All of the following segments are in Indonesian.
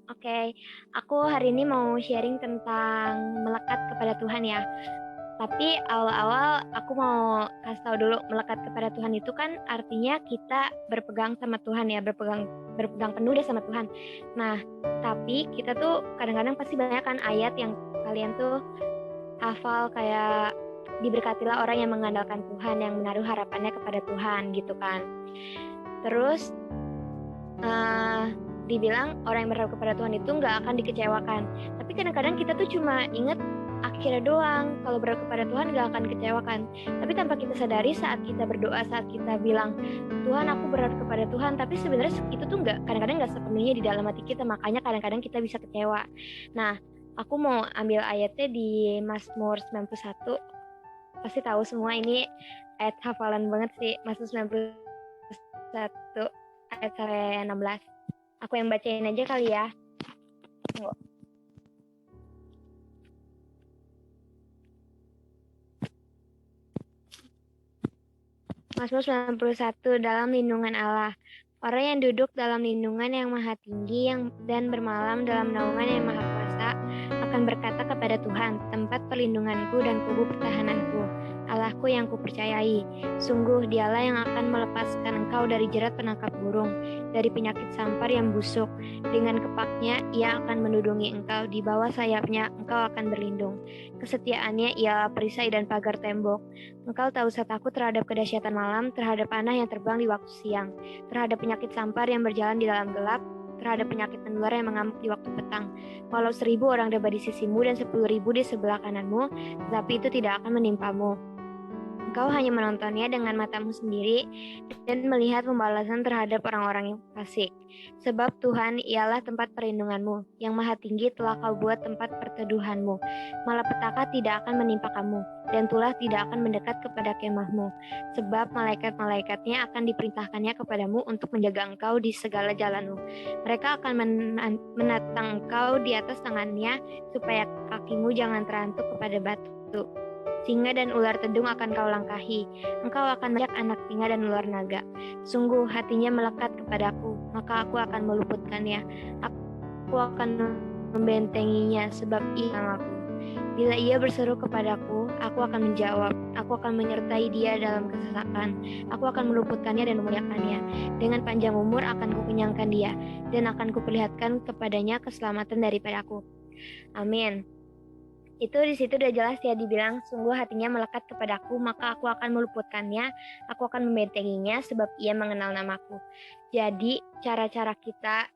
Oke, aku hari ini mau sharing tentang melekat kepada Tuhan ya. Tapi awal-awal aku mau kasih tahu dulu, melekat kepada Tuhan itu kan artinya kita berpegang sama Tuhan ya, berpegang berpegang penuh deh sama Tuhan. Nah, tapi kita tuh kadang-kadang pasti banyak kan ayat yang kalian tuh hafal kayak diberkatilah orang yang mengandalkan Tuhan, yang menaruh harapannya kepada Tuhan gitu kan. Terus eh, dibilang orang yang berharap kepada Tuhan itu nggak akan dikecewakan. Tapi kadang-kadang kita tuh cuma inget akhirnya doang. Kalau berharap kepada Tuhan nggak akan dikecewakan. Tapi tanpa kita sadari saat kita berdoa, saat kita bilang Tuhan aku berharap kepada Tuhan, tapi sebenarnya itu tuh nggak, kadang-kadang nggak sepenuhnya di dalam hati kita. Makanya kadang-kadang kita bisa kecewa. Nah, aku mau ambil ayatnya di Mazmur 91. Pasti tahu semua ini ayat hafalan banget sih, Mazmur 91 ayat 16. Aku yang bacain aja kali ya. Tunggu. Mazmur 91, dalam lindungan Allah. Orang yang duduk dalam lindungan yang maha tinggi dan bermalam dalam naungan yang maha kuasa akan berkata kepada Tuhan, tempat perlindunganku dan kubu pertahananku, Allahku yang kupercayai. Sungguh dialah yang akan melepaskan engkau dari jerat penangkap burung, dari penyakit sampar yang busuk. Dengan kepaknya ia akan menudungi engkau, di bawah sayapnya engkau akan berlindung. Kesetiaannya ialah perisai dan pagar tembok. Engkau tak usah takut terhadap kedahsyatan malam, terhadap panah yang terbang di waktu siang, terhadap penyakit sampar yang berjalan di dalam gelap, terhadap penyakit menular yang mengamuk di waktu petang. Walau 1.000 orang dapat di sisimu dan 10.000 di sebelah kananmu, tetapi itu tidak akan menimpamu. Engkau hanya menontonnya dengan matamu sendiri dan melihat pembalasan terhadap orang-orang yang fasik. Sebab Tuhan ialah tempat perlindunganmu, yang maha tinggi telah kau buat tempat perteduhanmu. Malapetaka tidak akan menimpa kamu, dan tulah tidak akan mendekat kepada kemahmu. Sebab malaikat-malaikatnya akan diperintahkannya kepadamu untuk menjaga engkau di segala jalanmu. Mereka akan menatang engkau di atas tangannya, supaya kakimu jangan terantuk kepada batu. Singa dan ular tedung akan kau langkahi. Engkau akan melihat anak singa dan ular naga. Sungguh hatinya melekat kepadaku, maka aku akan meluputkannya. Aku akan membentenginya sebab ia namaku. Bila ia berseru kepadaku, aku akan menjawab. Aku akan menyertai dia dalam kesesakan. Aku akan meluputkannya dan memuliakannya. Dengan panjang umur akan kukenyangkan dia, dan akan kuperlihatkan kepadanya keselamatan daripadaku. Amin. Itu di situ udah jelas ya, dibilang sungguh hatinya melekat kepadaku, maka aku akan meluputkannya, aku akan membentenginya sebab ia mengenal namaku. Jadi cara-cara kita,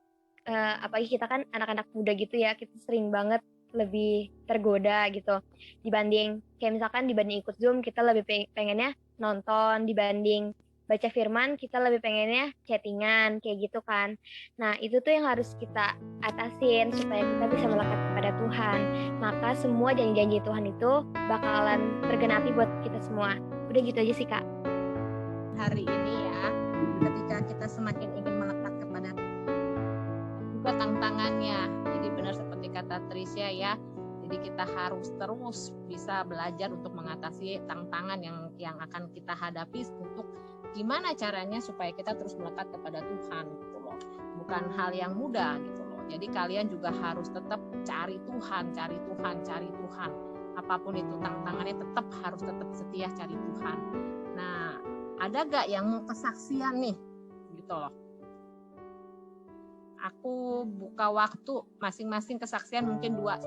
apalagi kita kan anak-anak muda gitu ya, kita sering banget lebih tergoda gitu dibanding kayak misalkan dibanding ikut Zoom, kita lebih pengennya nonton, dibanding baca firman kita lebih pengennya chattingan kayak gitu kan. Nah itu tuh yang harus kita atasin supaya kita bisa melekat kepada Tuhan. Maka semua janji-janji Tuhan itu bakalan tergenapi buat kita semua. Udah gitu aja sih Kak. Hari ini ya, ketika kita semakin ingin melekat kepada juga tantangannya. Jadi benar seperti kata Trisha ya, jadi kita harus terus bisa belajar untuk mengatasi tantangan yang akan kita hadapi, untuk gimana caranya supaya kita terus melekat kepada Tuhan gitu loh. Bukan hal yang mudah gitu loh. Jadi kalian juga harus tetap cari Tuhan. Apapun itu tantangannya, tetap setia cari Tuhan. Nah, ada gak yang mau kesaksian nih gitu loh? Aku buka waktu masing-masing kesaksian mungkin dua.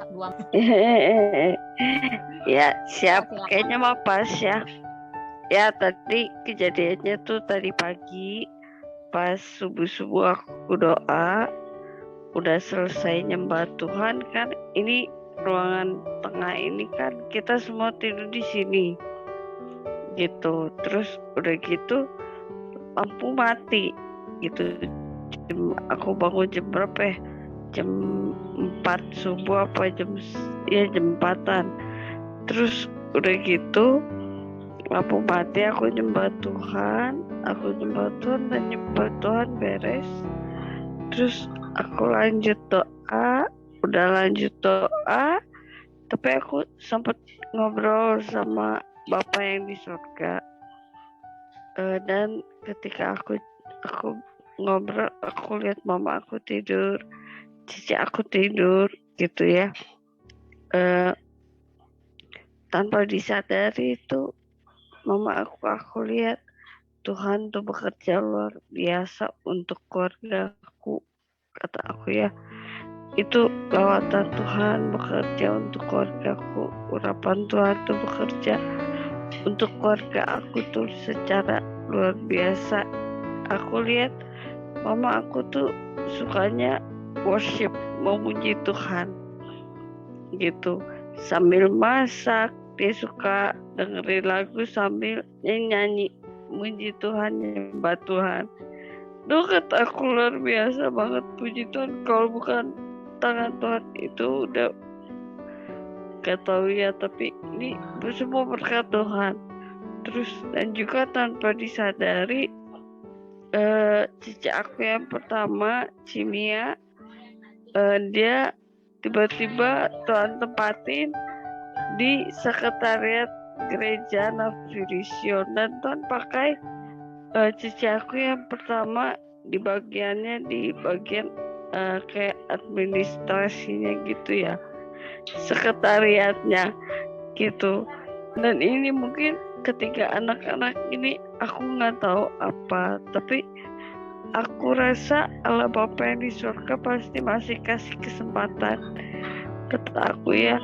Ya siap, kayaknya mau pas ya. Ya tadi kejadiannya tuh tadi pagi pas subuh aku doa, udah selesai nyembah Tuhan kan. Ini ruangan tengah ini kan kita semua tidur di sini gitu. Terus udah gitu lampu mati gitu. Aku bangun jam berapa ya? Jam 4 subuh apa jam 4-an. Terus udah gitu lampu mati, aku nyembah Tuhan dan nyembah Tuhan beres. Terus aku lanjut doa, tapi aku sempat ngobrol sama Bapak yang di surga. Dan ketika aku ngobrol, aku lihat mama aku tidur. cici aku tidur gitu ya, tanpa disadari itu mama aku lihat Tuhan tuh bekerja luar biasa untuk keluargaku, kata aku ya. Itu lawatan Tuhan bekerja untuk keluargaku, urapan Tuhan tuh bekerja untuk keluarga aku tuh secara luar biasa. Aku lihat mama aku tuh sukanya worship, memuji Tuhan gitu. Sambil masak dia suka dengerin lagu sambil nyanyi, muji Tuhan, nyembah Tuhan. Duh, kata aku luar biasa banget, puji Tuhan. Kalau bukan tangan Tuhan itu udah gak tahu ya, tapi ini semua berkat Tuhan. Terus dan juga tanpa disadari cici aku yang pertama, Cimia, dia tiba-tiba Tuhan tempatin di sekretariat gereja Navision, dan Tuhan pakai cici aku yang pertama di bagiannya, di bagian kayak administrasinya gitu ya, sekretariatnya gitu. Dan ini mungkin ketika anak-anak ini aku nggak tahu apa, tapi aku rasa Allah Bapa yang di surga pasti masih kasih kesempatan. Kata aku ya,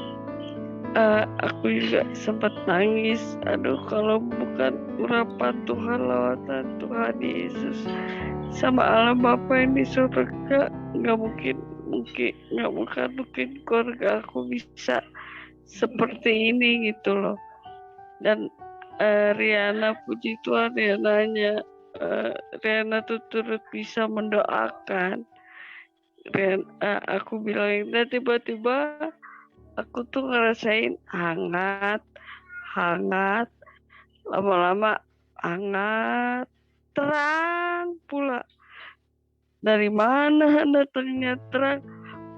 aku juga sempat nangis. Aduh, kalau bukan urapan Tuhan, lawatan Tuhan Yesus sama Allah Bapa yang di surga, nggak mungkin keluarga aku bisa seperti ini gitu loh. Dan Riana, puji Tuhan, Riana tuh turut bisa mendoakan. Aku bilang, dan tiba-tiba aku tuh ngerasain hangat, lama-lama hangat, terang pula. Dari mana datangnya terang?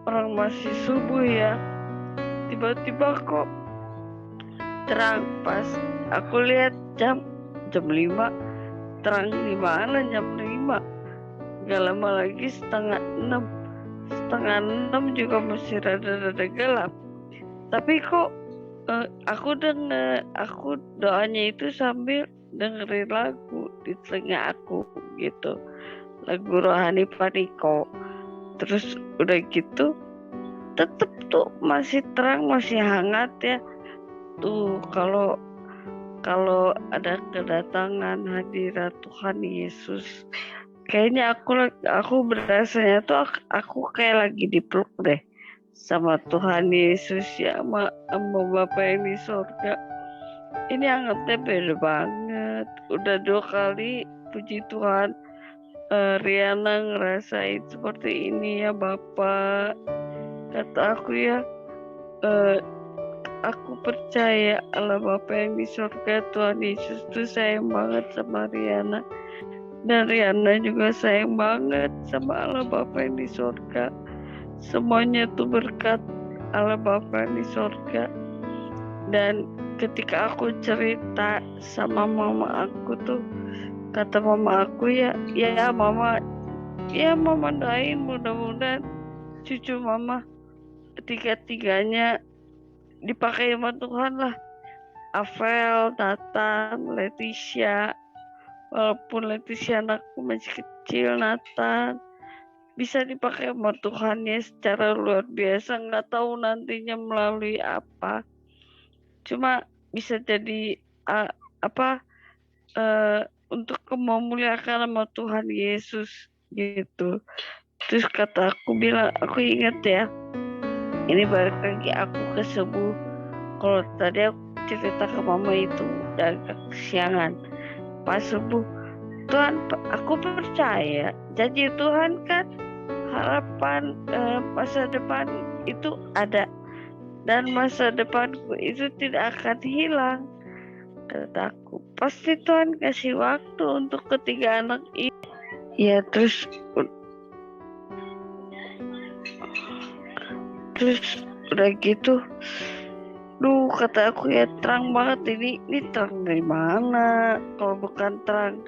Orang masih subuh ya, tiba-tiba kok terang. Pas aku lihat jam 5, terang di mana jam 5? Gak lama lagi setengah 6 juga masih rada-rada gelap. Tapi kok aku doanya itu sambil dengerin lagu di telinga aku gitu, lagu rohani Paniko. Terus udah gitu tetep tuh masih terang, masih hangat ya tuh. Kalau ada kedatangan hadirat Tuhan Yesus, kayaknya aku berasanya tuh aku kayak lagi dipeluk deh sama Tuhan Yesus ya, sama Bapa yang di surga. Ini hangatnya beda banget. Udah 2 kali, puji Tuhan, Riana ngerasain seperti ini ya Bapak. Kata aku ya, aku percaya Allah Bapa yang di surga, Tuhan Yesus tuh sayang banget sama Riana. Dan Riana juga sayang banget sama Allah Bapa yang di surga. Semuanya tuh berkat Allah Bapa yang di surga. Dan ketika aku cerita sama mama aku tuh, kata mama aku ya mama doain mudah-mudahan cucu mama tiga-tiganya dipakai sama Tuhan lah. Avel, Nathan, Leticia, walaupun Leticia anakku masih kecil, Nathan bisa dipakai sama Tuhan ya secara luar biasa. Nggak tahu nantinya melalui apa, cuma bisa jadi untuk memuliakan nama Tuhan Yesus gitu. Terus kata aku bilang, aku ingat ya, ini balik lagi aku ke subuh. Kalau tadi aku cerita ke mama itu udah agak kesiangan. Pas subuh, Tuhan, aku percaya janji Tuhan kan, harapan masa depan itu ada, dan masa depanku itu tidak akan hilang. Kataku, pasti Tuhan kasih waktu untuk ketiga anak ini. Ya terus udah gitu, kata aku ya, terang banget ini terang dari mana? Kalau bukan terang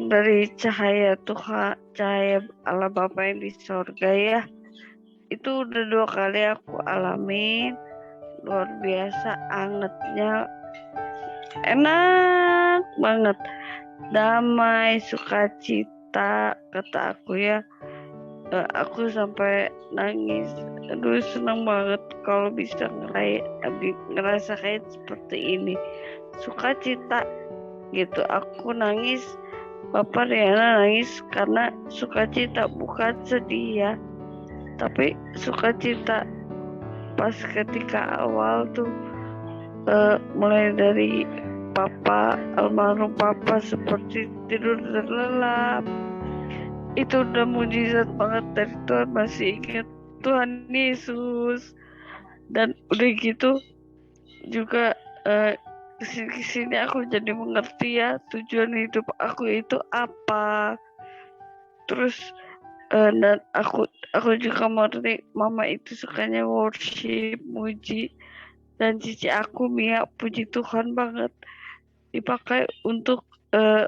dari cahaya Tuhan, cahaya Allah Bapa yang di sorga ya. itu udah 2 kali aku alamin, luar biasa angetnya, enak banget, damai, sukacita kata aku ya. Aku sampai nangis. Aduh, senang banget kalau bisa ngerasa kayak seperti ini, sukacita gitu. Aku nangis, Bapak Riana nangis karena sukacita, bukan sedih ya, tapi sukacita. Pas ketika awal tuh mulai dari almarhum papa seperti tidur terlelap, itu udah mujizat banget dari Tuhan. Masih ingat Tuhan Yesus. Dan udah gitu juga kesini aku jadi mengerti ya tujuan hidup aku itu apa. Terus dan aku juga mengerti mama itu sukanya worship, muji, dan cici aku Mia puji Tuhan banget dipakai untuk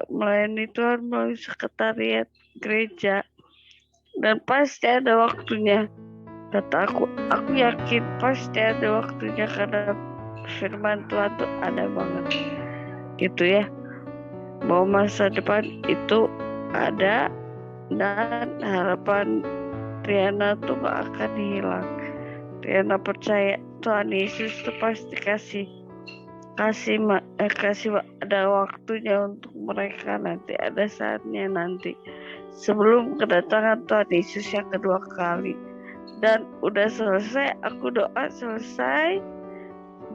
melayani Tuhan melalui sekretariat gereja. Dan pasti ada waktunya, kata aku yakin pasti ada waktunya karena firman Tuhan tuh ada banget gitu ya, bahwa masa depan itu ada dan harapan Triana tuh gak akan hilang. Triana percaya Tuhan Yesus tuh pasti kasih ada waktunya untuk mereka nanti, ada saatnya nanti sebelum kedatangan Tuhan Yesus yang kedua kali. Dan udah selesai, aku doa selesai,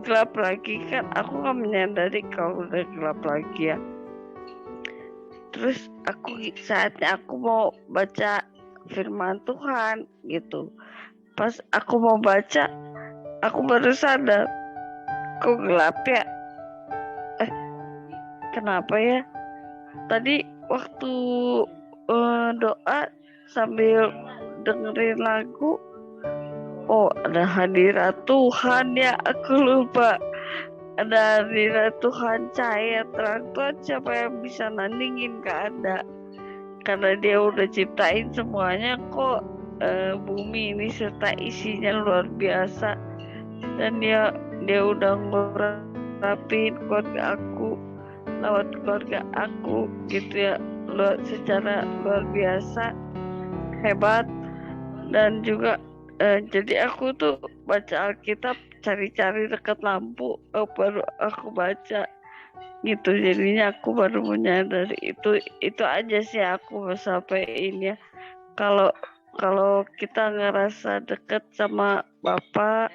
gelap lagi kan, aku gak menyadari kalau udah gelap lagi ya. Terus saatnya aku mau baca firman Tuhan gitu. Pas aku mau baca, aku baru sadar kok gelap ya. Kenapa ya? Tadi waktu doa sambil dengerin lagu, oh ada hadirat Tuhan ya, aku lupa. Ada hadirat Tuhan, cahaya terang Tuhan, siapa yang bisa nandingin? Gak ada, karena dia udah ciptain semuanya kok. Bumi ini serta isinya luar biasa, dan dia udah ngurapin keluarga aku lewat keluarga aku gitu ya, secara luar biasa hebat. Dan juga jadi aku tuh baca Alkitab cari-cari dekat lampu, baru aku baca gitu. Jadinya aku baru menyadari itu aja sih aku mau sampaikan ya. Kalau kita ngerasa deket sama Bapak,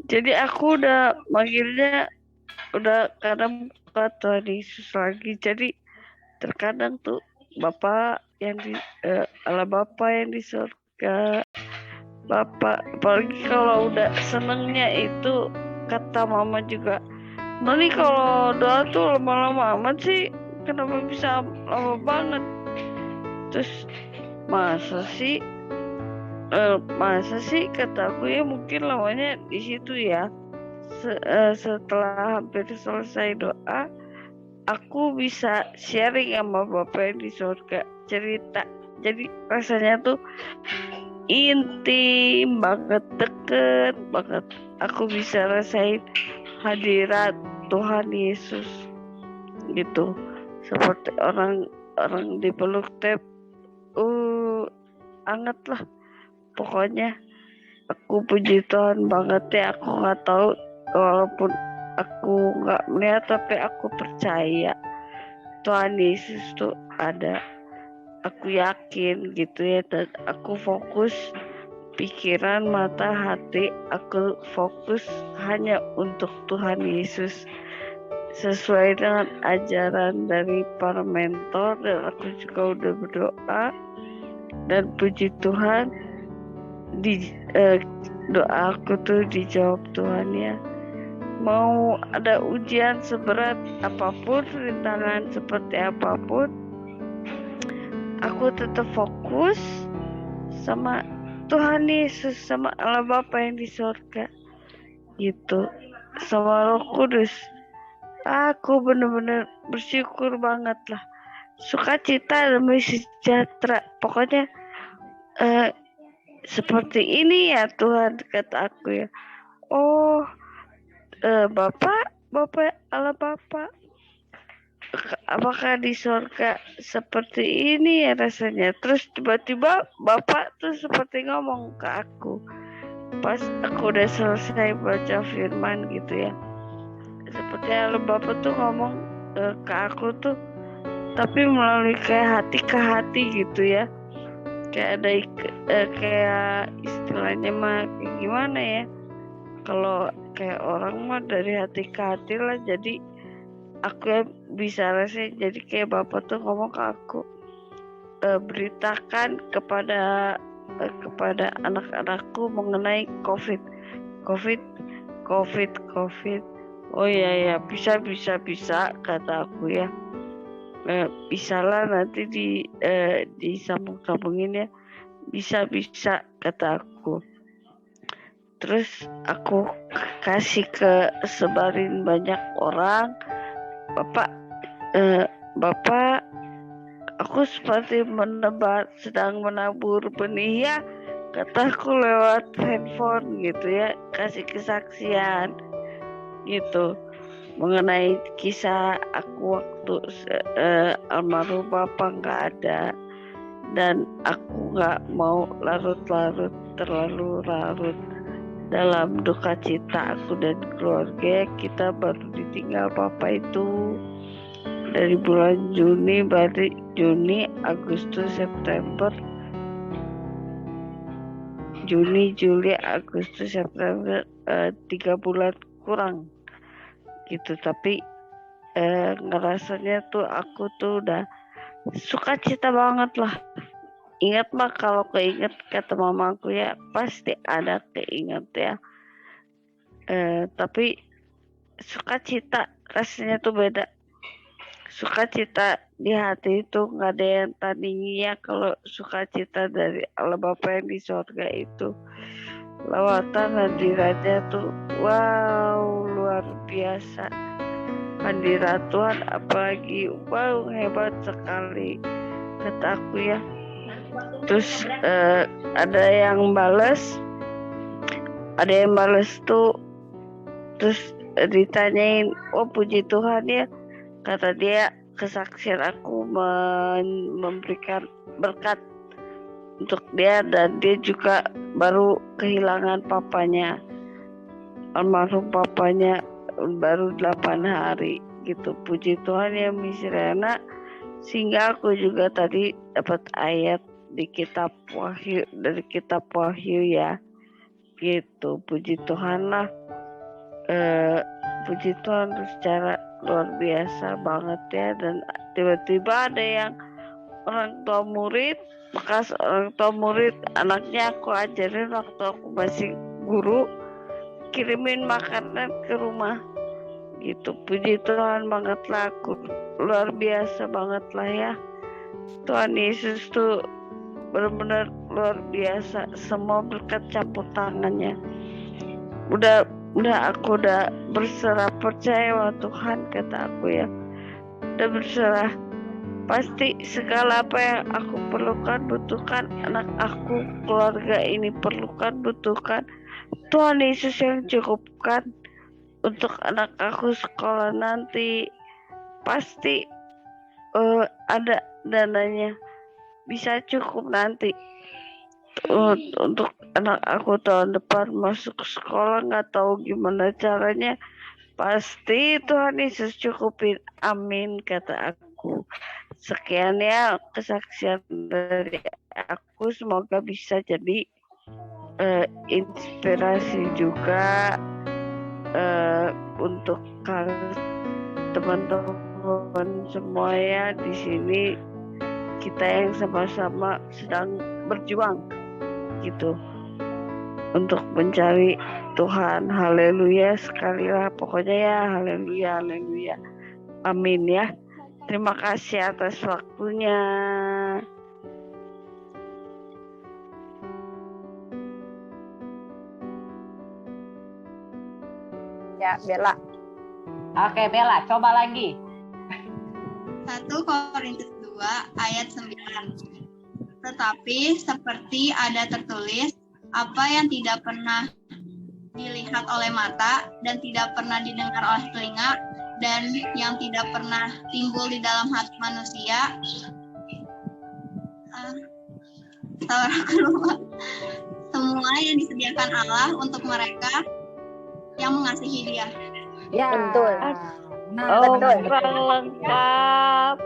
jadi aku udah manggilnya udah kadang ke Tuhan Yesus lagi. Jadi terkadang tuh Bapak yang di Allah Bapak yang di surga, Bapak, apalagi kalau udah senengnya itu kata mama juga, Noni kalau doa tuh lama-lama amat sih, kenapa bisa lama banget? Terus masa sih kataku ya, mungkin lamanya di situ ya. Setelah hampir selesai doa, aku bisa sharing sama Bapak yang di surga, cerita. Jadi rasanya tuh intim banget, deket banget. Aku bisa rasain hadirat Tuhan Yesus gitu, seperti orang dipeluk anget lah pokoknya. Aku puji Tuhan banget ya. Aku nggak tahu, walaupun aku nggak melihat, tapi aku percaya Tuhan Yesus tuh ada. Aku yakin gitu ya, dan aku fokus pikiran, mata, hati, aku fokus hanya untuk Tuhan Yesus sesuai dengan ajaran dari para mentor. Dan aku juga udah berdoa, dan puji Tuhan doa aku tuh dijawab Tuhan ya. Mau ada ujian seberat apapun, rintangan seperti apapun, aku tetap fokus sama Tuhan Yesus, sama Allah Bapa yang di surga gitu, sama Roh Kudus. Aku bener-bener bersyukur banget lah, sukacita demi sejahtera. Pokoknya seperti ini ya Tuhan, kata aku ya. Oh, Bapak Allah Bapak, apakah di surga seperti ini ya rasanya? Terus tiba-tiba Bapak tuh seperti ngomong ke aku pas aku udah selesai baca firman gitu ya. Seperti Allah Bapak tuh ngomong ke aku tuh, tapi melalui kayak hati ke hati gitu ya. Kayak ada kayak istilahnya mah kayak gimana ya? Kalau kayak orang mah dari hati ke hati lah, jadi aku ya bisa rasanya jadi kayak Bapak tuh ngomong ke aku, beritakan kepada anak-anakku mengenai COVID. Oh ya bisa kata aku ya. Bisa lah nanti disambung-sambungin ya. Bisa kata aku. Terus aku kasih sebarin banyak orang. Bapak, aku seperti sedang menabur benih ya, kataku lewat handphone gitu ya, kasih kesaksian gitu mengenai kisah aku waktu almarhum Bapak nggak ada, dan aku nggak mau terlalu larut dalam duka cita aku dan keluarga. Kita baru ditinggal Papa itu dari bulan Juni, Agustus, September, Juni, Juli, Agustus, September, 3 bulan kurang gitu. Tapi ngerasanya tuh aku tuh udah sukacita banget lah. Ingat mah kalau keinget kata mamaku ya pasti ada keinget ya. Tapi sukacita rasanya tuh beda. Sukacita di hati itu nggak ada yang tandinginya kalau sukacita dari Allah Bapa yang di surga itu. Lawatan hadiratnya tuh wow, luar biasa. Hadirat Tuhan apalagi wow, hebat sekali kata aku ya. Terus ada yang bales tuh, terus ditanyain, oh puji Tuhan ya, kata dia, kesaksian aku memberikan berkat untuk dia, dan dia juga baru kehilangan papanya, almarhum papanya baru 8 hari gitu. Puji Tuhan ya Miss Rena, sehingga aku juga tadi dapat ayat di kitab Wahyu, dari kitab Wahyu ya gitu. Puji Tuhan lah, puji Tuhan secara luar biasa banget ya. Dan tiba-tiba ada yang orang tua murid, bekas orang tua murid, anaknya aku ajarin waktu aku masih guru, kirimin makanan ke rumah gitu. Puji Tuhan banget lah, aku luar biasa banget lah ya. Tuhan Yesus tuh benar-benar luar biasa, semua berkat campur tangannya. Udah aku udah berserah, percaya sama Tuhan kata aku ya. Udah berserah, pasti segala apa yang aku perlukan, butuhkan, anak aku, keluarga ini perlukan, butuhkan, Tuhan Yesus yang cukupkan. Untuk anak aku sekolah nanti pasti ada dananya, bisa cukup nanti untuk anak aku tahun depan masuk sekolah. Nggak tahu gimana caranya, pasti Tuhan Yesus cukupin, amin kata aku. Sekian ya kesaksian dari aku, semoga bisa jadi inspirasi juga untuk kalian teman-teman semua ya. Di sini kita yang sama-sama sedang berjuang gitu untuk mencari Tuhan. Haleluya sekali lah pokoknya ya, haleluya, amin ya. Terima kasih atas waktunya. Ya, Bella. Oke, Bella, coba lagi. 1 Korintus 2 ayat 9. Tetapi seperti ada tertulis, apa yang tidak pernah dilihat oleh mata dan tidak pernah didengar oleh telinga dan yang tidak pernah timbul di dalam hati manusia, semua yang disediakan Allah untuk mereka yang mengasihi Dia. Ya, Betul. Nah, Oh, betul. lengkap.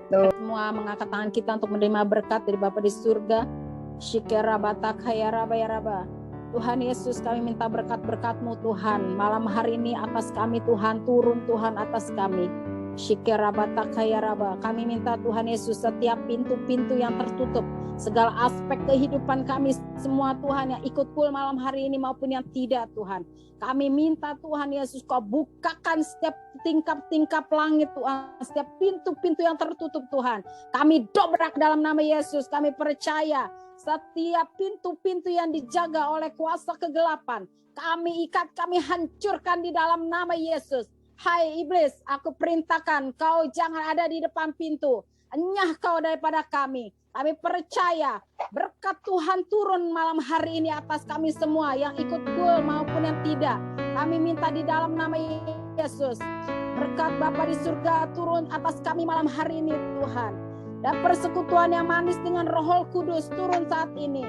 semua mengangkat tangan kita untuk menerima berkat dari Bapa di surga. Syikera batak ya raba. Tuhan Yesus, kami minta berkat-berkat-Mu Tuhan. Malam hari ini atas kami Tuhan, turun Tuhan atas kami. Syikera batak ya raba. Kami minta Tuhan Yesus, setiap pintu-pintu yang tertutup, segala aspek kehidupan kami semua Tuhan, yang ikut full malam hari ini maupun yang tidak Tuhan. Kami minta Tuhan Yesus, Kau bukakan setiap tingkap-tingkap langit Tuhan, setiap pintu-pintu yang tertutup Tuhan. Kami dobrak dalam nama Yesus. Kami percaya setiap pintu-pintu yang dijaga oleh kuasa kegelapan, kami ikat, kami hancurkan di dalam nama Yesus. Hai iblis, aku perintahkan kau jangan ada di depan pintu. Enyah kau daripada kami. Kami percaya berkat Tuhan turun malam hari ini atas kami semua, yang ikut full maupun yang tidak. Kami minta di dalam nama Yesus, berkat Bapa di surga turun atas kami malam hari ini Tuhan. Dan persekutuan yang manis dengan Roh Kudus turun saat ini.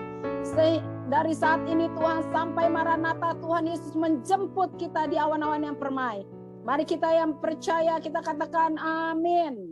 Dari saat ini Tuhan sampai Maranatha, Tuhan Yesus menjemput kita di awan-awan yang permai. Mari kita yang percaya kita katakan amin.